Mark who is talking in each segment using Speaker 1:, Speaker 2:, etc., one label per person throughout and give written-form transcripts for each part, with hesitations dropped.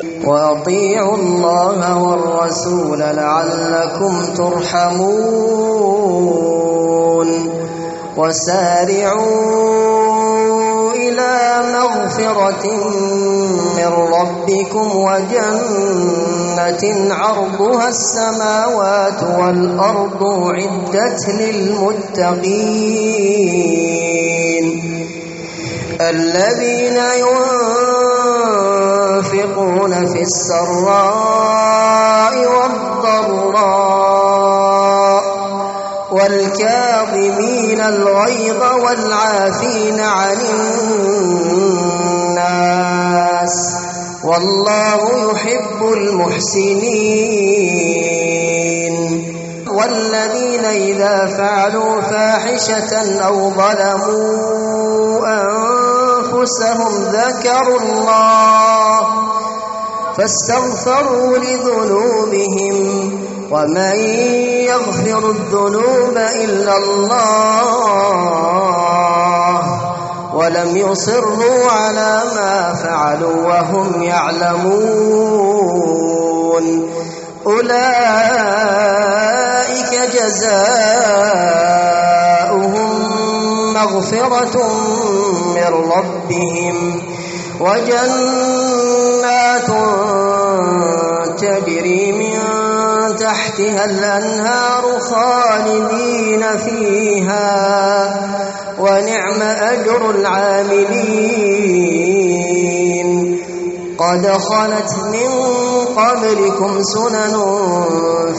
Speaker 1: وأطيعوا الله والرسول لعلكم ترحمون وسارعوا إلى مغفرة من ربكم وجنة عرضها السماوات والأرض أعدت للمتقين الذين ينفقون في السراء والضراء والكاظمين الغيظ والعافين عن الناس والله يحب المحسنين والذين إذا فعلوا فاحشة أو ظلموا أنفسهم ذكروا الله فاستغفروا لذنوبهم ومن يغفر الذنوب إلا الله ولم يصروا على ما فعلوا وهم يعلمون أولئك جزاؤهم مغفرة من ربهم وجنات تجري من تحتها الأنهار خالدين فيها ونعم أجر العاملين قد خلت من قبلكم سنن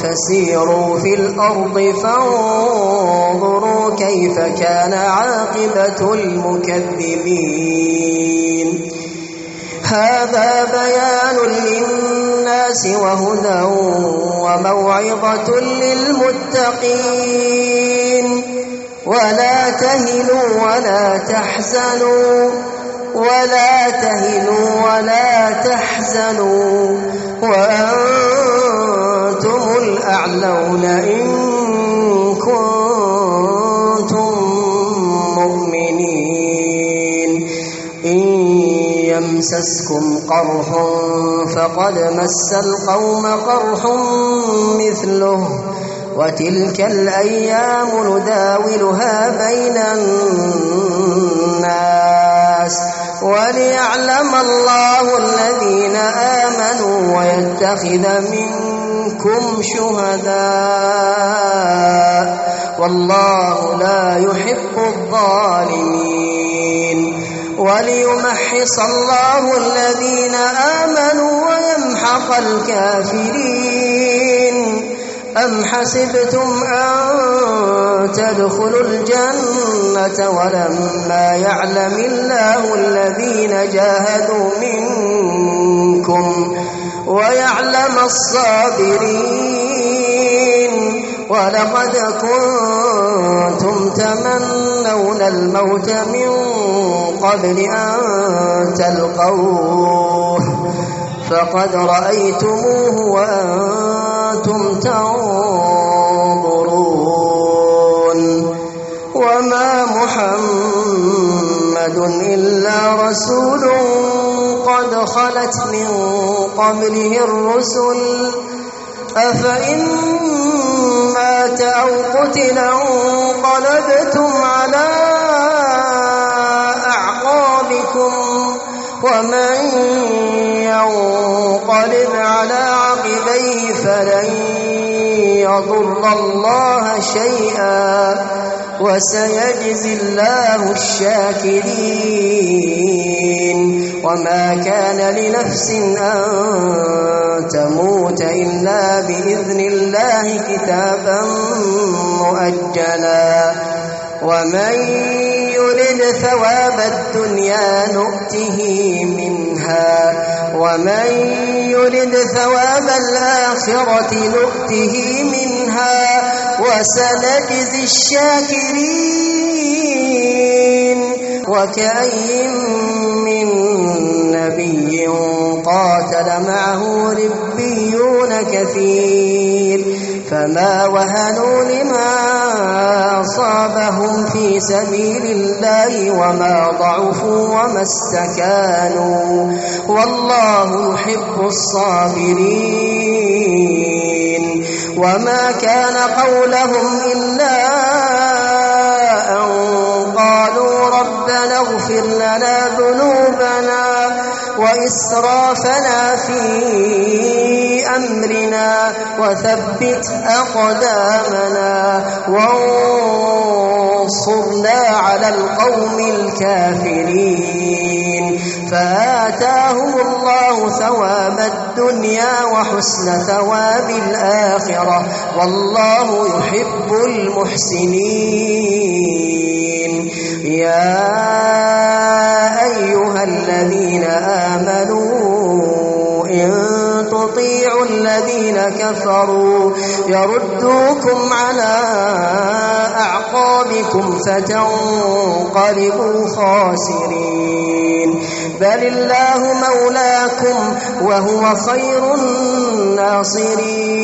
Speaker 1: فسيروا في الأرض فانظروا كيف كان عاقبة المكذبين هذا بيان للناس وهدى وموعظة للمتقين ولا تهنوا ولا تحزنوا وأنتم الأعلون إن كنتم مؤمنين إن يمسسكم قرح فقد مس القوم قرح مثله وتلك الأيام نداولها بين الناس وليعلم الله الذين آمنوا ويتخذ منكم شهداء والله لا يحب الظالمين وليمحص الله الذين آمنوا ويمحق الكافرين أم حسبتم أن تدخلوا الجنة ولما يعلم الله الذين جاهدوا منكم ويعلم الصابرين ولقد كنتم تمنون الموت من قبل أن تلقوه فقد رأيتموه وأنتم تنظرون وما محمد إلا رسول قد خلت من قبله الرسل أفإن مات أو قتل انقلبتم على أعقابكم ومن ينقلب على عقبيه فلن يضر الله شيئا وسيجزي الله الشاكرين وما كان لنفس أن تموت إلا بإذن الله كتابا مؤجلا ومن يرد ثواب الدنيا نؤته منها ومن يرد ثواب الآخرة نؤته منها وسنجزي الشاكرين وكأين من نبي قاتل معه ربيون كثير فما وهنوا لما أصابهم في سبيل الله وما ضعفوا وما استكانوا والله يحب الصابرين وما كان قولهم إلا أن قالوا ربنا اغفر لنا ذنوبنا وإسرافنا في أمرنا وثبت أقدامنا وانصرنا على القوم الكافرين فآتاهم الله ثواب الدنيا وحسن ثواب الآخرة والله يحب المحسنين يا أيها الذين آمنوا إن تطيعوا الذين كفروا يردوكم على أعقابكم فتنقلبوا خاسرين بل الله مولاكم وهو خير الناصرين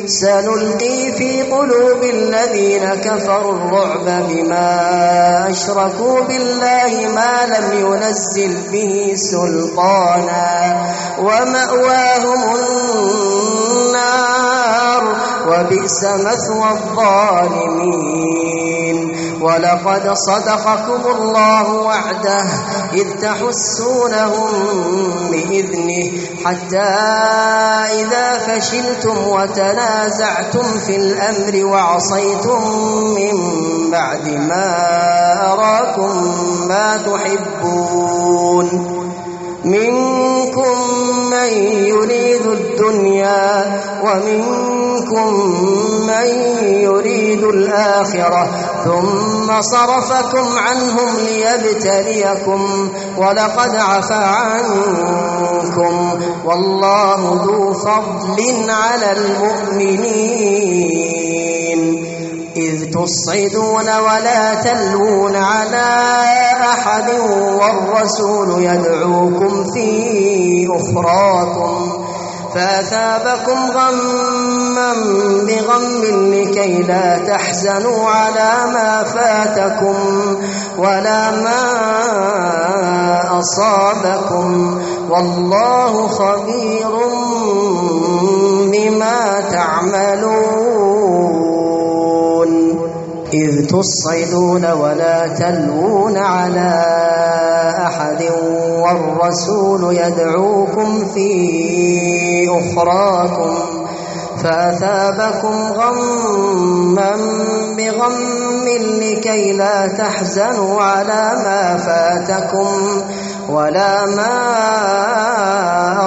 Speaker 1: سنلقي في قلوب الذين كفروا الرعب بما أشركوا بالله ما لم ينزل به سلطانا ومأواهم النار وبئس مثوى الظالمين ولقد صدقكم الله وعده إذ تحسونهم بإذنه حتى إذا فشلتم وتنازعتم في الأمر وعصيتم من بعد ما أراكم ما تحبون منكم من يريد الدنيا ومنكم من يريد الآخرة ثم صرفكم عنهم ليبتليكم ولقد عفا عنكم والله ذو فضل على المؤمنين إذ تصعدون ولا تلوون على أحد والرسول يدعوكم في أخراكم فأثابكم غما بغم لكي لا تحزنوا على ما فاتكم ولا ما أصابكم والله خبير بما تعملون إذ تصعدون ولا تلوون على أحد والرسول يدعوكم في أخراكم فأثابكم غما بغم لكي لا تحزنوا على ما فاتكم ولا ما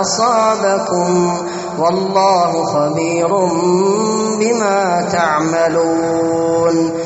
Speaker 1: أصابكم والله خبير بما تعملون